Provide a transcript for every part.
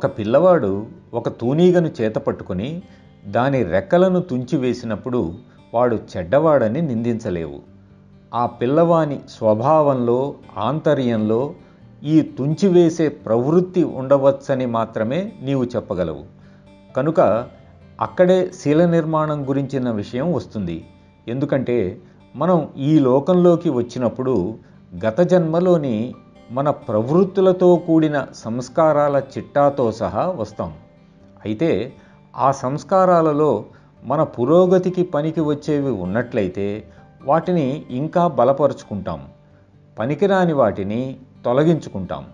ఒక పిల్లవాడు ఒక తూనీగను చేతపట్టుకుని దాని రెక్కలను తుంచివేసినప్పుడు వాడు చెడ్డవాడని నిందించలేవు. ఆ పిల్లవాని స్వభావంలో, ఆంతర్యంలో ఈ తుంచివేసే ప్రవృత్తి ఉండవచ్చని మాత్రమే నీవు చెప్పగలవు. కనుక అక్కడే శీల నిర్మాణం గురించిన విషయం వస్తుంది. ఎందుకంటే మనం ఈ లోకంలోకి వచ్చినప్పుడు గత జన్మలోని మన ప్రవృత్తులతో కూడిన సంస్కారాల చిట్టాతో సహా వస్తాం. అయితే ఆ సంస్కారాలలో మన పురోగతికి పనికి వచ్చేవి ఉన్నట్లయితే వాటిని ఇంకా బలపరుచుకుంటాం, పనికిరాని వాటిని తొలగించుకుంటాం.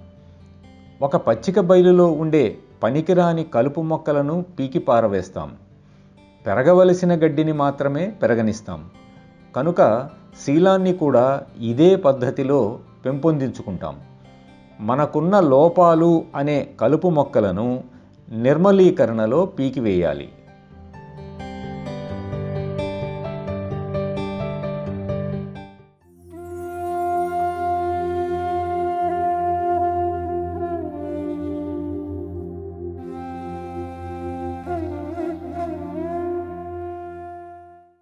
ఒక పచ్చిక బయలులో ఉండే పనికిరాని కలుపు మొక్కలను పీకి పారవేస్తాం, పెరగవలసిన గడ్డిని మాత్రమే పెరగనిస్తాం. కనుక శీలాన్ని కూడా ఇదే పద్ధతిలో పెంపొందించుకుంటాం. మనకున్న లోపాలు అనే కలుపు మొక్కలను నిర్మలీకరణలో పీకివేయాలి.